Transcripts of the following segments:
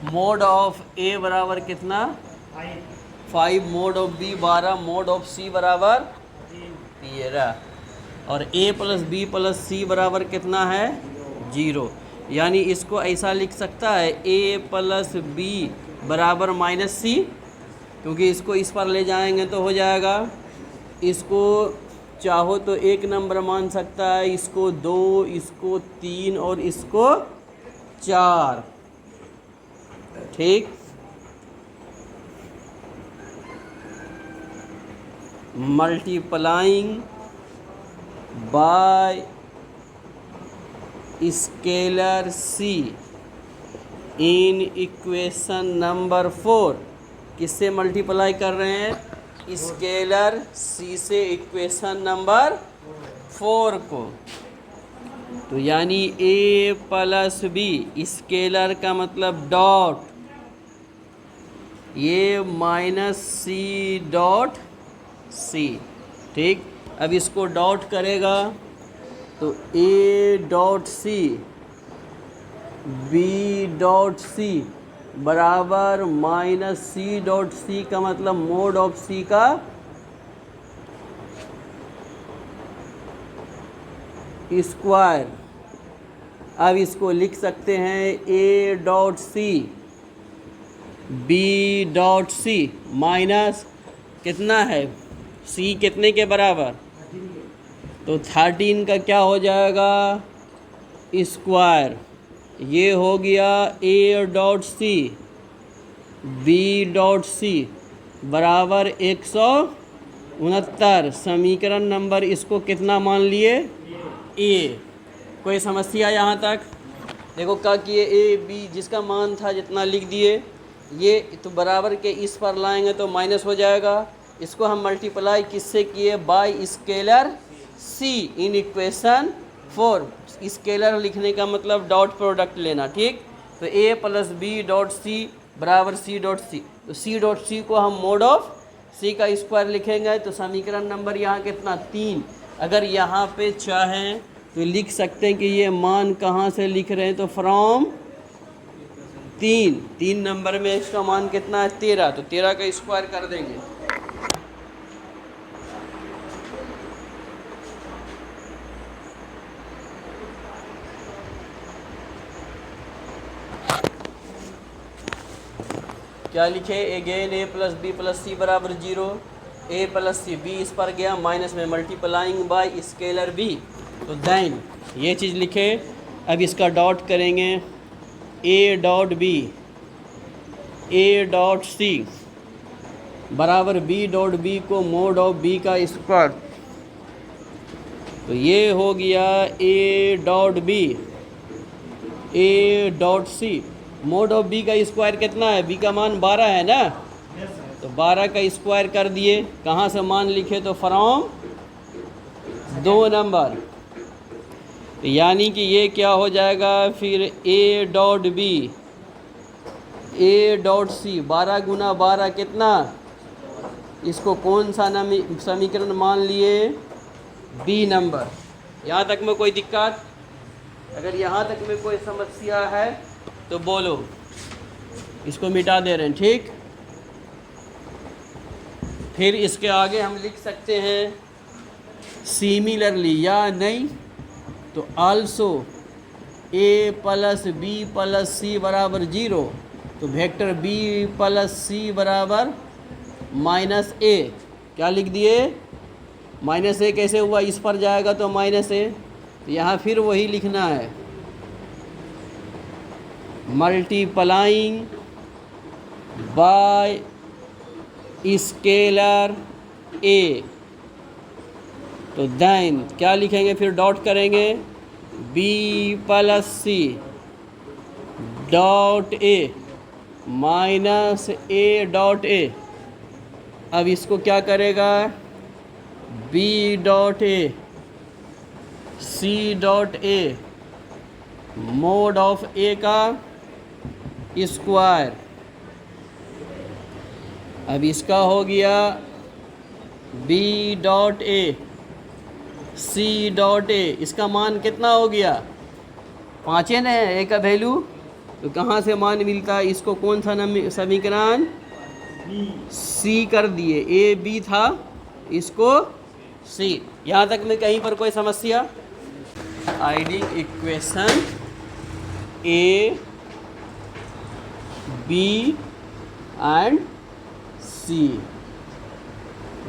Mode of ए बराबर कितना 5, mod of B 12, mod of C बराबर 13 और A plus B plus C बराबर कितना है 0। यानी इसको ऐसा लिख सकता है ए प्लस बी बराबर माइनस सी, क्योंकि इसको इस पर ले जाएंगे तो हो जाएगा। इसको चाहो तो एक नंबर मान सकता है, इसको 2, इसको 3 और इसको 4। ठीक, multiplying by scalar C in equation number 4। किससे मल्टीप्लाई कर रहे हैं? स्केलर सी से इक्वेशन नंबर 4 को। तो यानी ए प्लस बी, स्केलर का मतलब डॉट, ये माइनस सी डॉट सी। ठीक, अब इसको डॉट करेगा तो A dot C B dot C बराबर माइनस सी डॉट सी का मतलब मोड ऑफ सी का स्क्वायर। अब इसको लिख सकते हैं A dot C B dot C minus कितना है सी कितने के बराबर, तो 13 का क्या हो जाएगा स्क्वायर। ये हो गया A dot C B dot C बराबर 169। समीकरण नंबर इसको कितना मान लिए ए। कोई समस्या यहाँ तक? देखो क्या किए, ए बी जिसका मान था जितना लिख दिए, ये तो बराबर के इस पर लाएंगे तो माइनस हो जाएगा। इसको हम मल्टीप्लाई किससे किए? By scalar C in equation 4। Scalar लिखने का मतलब डॉट प्रोडक्ट लेना। ठीक, तो A plus B dot C बराबर सी डॉट सी, तो सी डॉट सी को हम मोड ऑफ सी का स्क्वायर लिखेंगे। तो समीकरण नंबर यहाँ कितना 3। अगर यहाँ पे चाहें तो लिख सकते हैं कि ये मान कहाँ से लिख रहे हैं, तो फ्रॉम 3 नंबर में इसका मान कितना है 13, तो 13 का स्क्वायर कर देंगे। क्या लिखे? अगेन ए प्लस बी प्लस सी बराबर 0, ए प्लस सी बी इस पर गया माइनस में मल्टीप्लाइंग बाय स्केलर बी, तो देन ये चीज़ लिखे। अब इसका डॉट करेंगे A dot B A dot C बराबर बी डॉट बी को मोड ऑफ बी का स्क्वायर, तो ये हो गया A dot B A dot C mod of B का स्क्वायर कितना है? बी का मान 12 है ना, तो 12 का स्क्वायर कर दिए। कहाँ से मान लिखे? तो फ्रॉम 2 नंबर, यानी कि ये क्या हो जाएगा फिर A dot B A dot C 12 गुना 12 कितना? इसको कौन सा समीकरण मान लिए? B number. यहाँ तक में कोई दिक्कत? अगर यहाँ तक में कोई समस्या है तो बोलो, इसको मिटा दे रहे हैं। ठीक, फिर इसके आगे हम लिख सकते हैं सिमिलरली या नहीं, तो also A plus B plus C बराबर 0, तो वेक्टर बी प्लस सी बराबर माइनस ए। क्या लिख दिए? माइनस ए कैसे हुआ? इस पर जाएगा तो माइनस ए, तो यहाँ फिर वही लिखना है मल्टीप्लाइंग बाय स्केलर ए, तो देन क्या लिखेंगे? फिर डॉट करेंगे B plus C dot A minus A dot A. अब इसको क्या करेगा? B dot A C dot A mod of A का स्क्वायर। अब इसका हो गया B dot A C dot A, इसका मान कितना हो गया? 5 है ना, ए का वैल्यू तो कहाँ से मान मिलता है? इसको कौन सा समीकरण? सी कर दिए। ए बी था, इसको सी। यहाँ तक में कहीं पर कोई समस्या? Ideal equation A B and C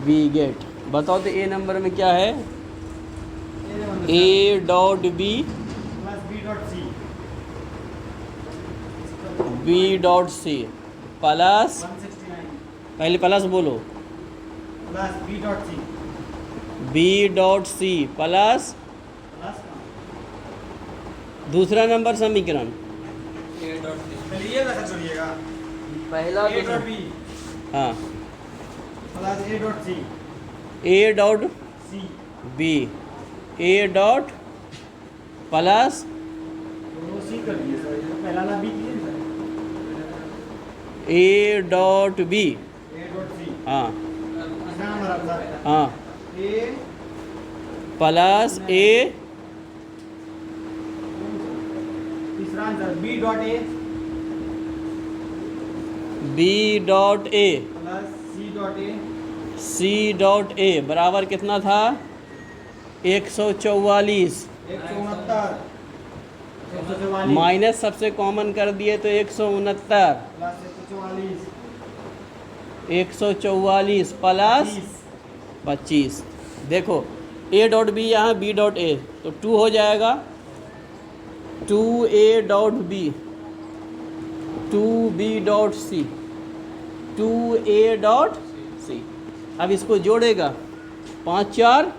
we get. बताओ तो ए नंबर में क्या है? A dot B B dot C plus, पहले प्लस बोलो, बी डॉट सी प्लस दूसरा नंबर समीकरण पहला, हाँ, A dot B, A dot plus A dot B, हाँ हाँ, plus A B dot A C dot A बराबर कितना था? 144। माइनस सबसे कॉमन कर दिए तो 169, 144 प्लस 25। देखो ए डॉट बी यहाँ बी डॉट ए, तो 2 हो जाएगा, 2a dot B, 2b dot C, 2a dot C. अब इसको जोड़ेगा, 5 4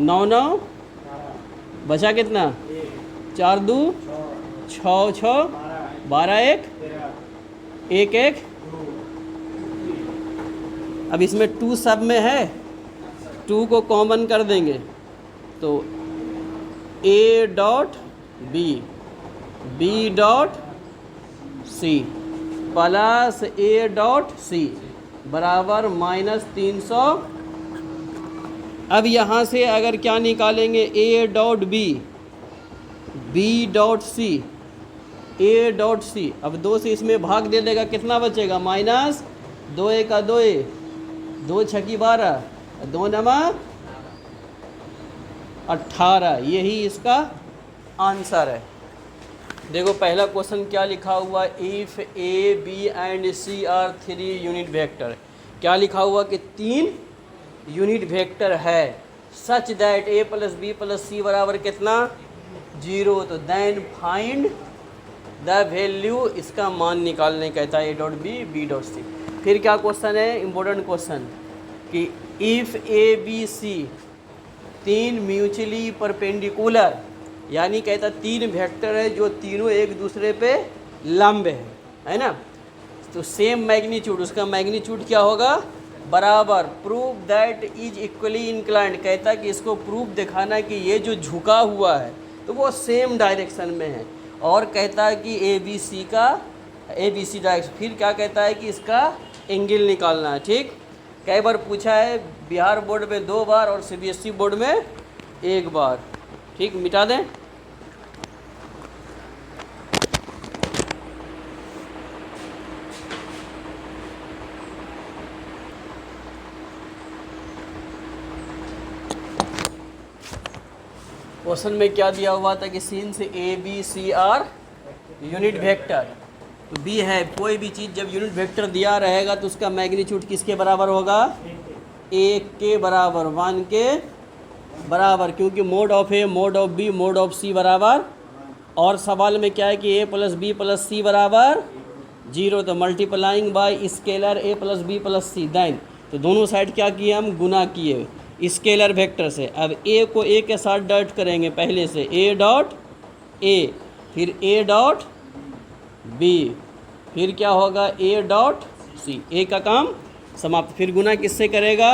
9 9, बचा कितना? 4 2 6 6 12 1 1 1। अब इसमें 2 सब में है, 2 को कॉमन कर देंगे तो a dot B, B dot C plus A dot C बराबर -300। अब यहाँ से अगर क्या निकालेंगे? A dot B, B dot C, A dot C. अब 2 से इसमें भाग दे देगा, कितना बचेगा? -2 1 2, 2 6 12, 2 9 18। यही इसका आंसर है। देखो पहला क्वेश्चन क्या लिखा हुआ? If A B and C are 3 unit vector. क्या लिखा हुआ कि 3 यूनिट वेक्टर है, such that A plus B plus C बराबर कितना? 0। तो देन फाइंड द वैल्यू, इसका मान निकालने कहता है A dot B B dot C. फिर क्या क्वेश्चन है? इम्पोर्टेंट क्वेश्चन कि if A B C 3 mutually perpendicular, यानी कहता 3 वेक्टर है जो तीनों एक दूसरे पे लंब है ना? तो सेम मैग्नीट्यूड, उसका मैग्नीट्यूड क्या होगा? बराबर। Prove that is equally inclined, कहता कि इसको प्रूफ दिखाना कि ये जो झुका हुआ है तो वो सेम डायरेक्शन में है। और कहता है कि ए बी सी डायरेक्शन। फिर क्या कहता है कि इसका एंगल निकालना है। ठीक, कई बार पूछा है, बिहार बोर्ड में 2 बार और सीबीएसई बोर्ड में 1 बार। ठीक, मिटा दें। क्वेश्चन में क्या दिया हुआ था कि सीन से A B C are unit vector, तो बी है। कोई भी चीज़ जब यूनिट वेक्टर दिया रहेगा तो उसका मैग्नीट्यूड किसके बराबर होगा? 1 के बराबर, 1 के बराबर, क्योंकि mod of A mod of B mod of C बराबर। और सवाल में क्या है कि A plus B plus C बराबर 0, तो multiplying by scalar A plus B plus C then, तो दोनों साइड क्या किए हम? गुना किए स्केलर वेक्टर से। अब ए को ए के साथ डॉट करेंगे पहले से, ए डॉट ए, फिर ए डॉट बी, फिर क्या होगा? ए डॉट सी। ए का काम समाप्त। फिर गुना किससे करेगा?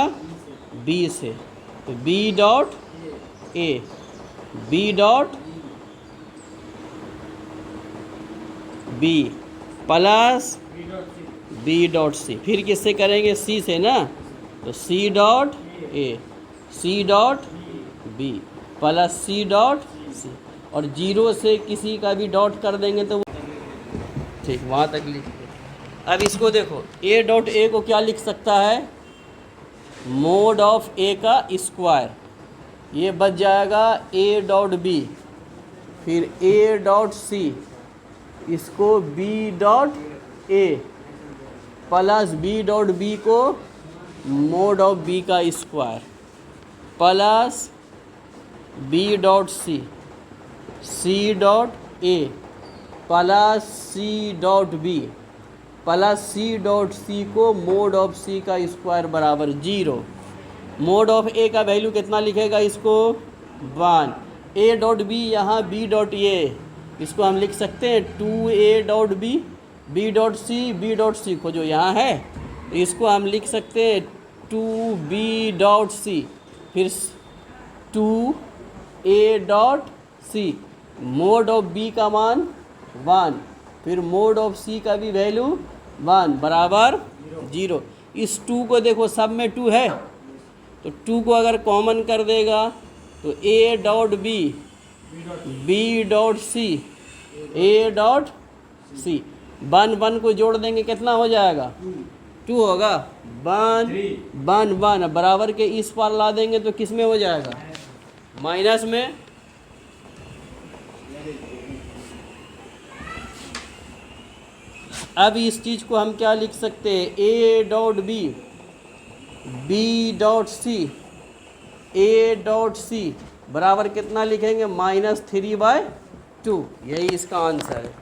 बी से, तो B dot A, B dot B plus B dot C. फिर किससे करेंगे? सी से ना, तो C dot A, C dot B plus C dot C. और 0 से किसी का भी डॉट कर देंगे तो ठीक, वहाँ तक लिखिए। अब इसको देखो, ए डॉट ए को क्या लिख सकता है, मोड ऑफ ए का स्क्वायर, ये बच जाएगा ए डॉट बी, फिर ए डॉट सी, इसको B dot A plus B dot B को मोड ऑफ बी का square plus B dot C, C dot A plus C dot B plus C dot C को mod of सी का square बराबर 0। Mode of A का value कितना लिखेगा इसको 1, A dot B यहाँ बी डॉट ए, इसको हम लिख सकते हैं 2a dot B, B dot C को जो यहाँ है तो इसको हम लिख सकते हैं 2b डॉट सी, फिर 2a dot C, mod of b का मान 1, फिर मोड ऑफ c का भी वैल्यू 1 बराबर 0। इस 2 को देखो, सब में 2 है तो 2 को अगर कॉमन कर देगा तो a dot B dot C, A dot C, 1 को जोड़ देंगे कितना हो जाएगा 2 होगा, 1 बराबर के इस पार ला देंगे तो किस में हो जाएगा, माइनस में। अब इस चीज़ को हम क्या लिख सकते हैं, A dot B dot C, A dot C बराबर कितना लिखेंगे, -3/2, यही इसका आंसर है।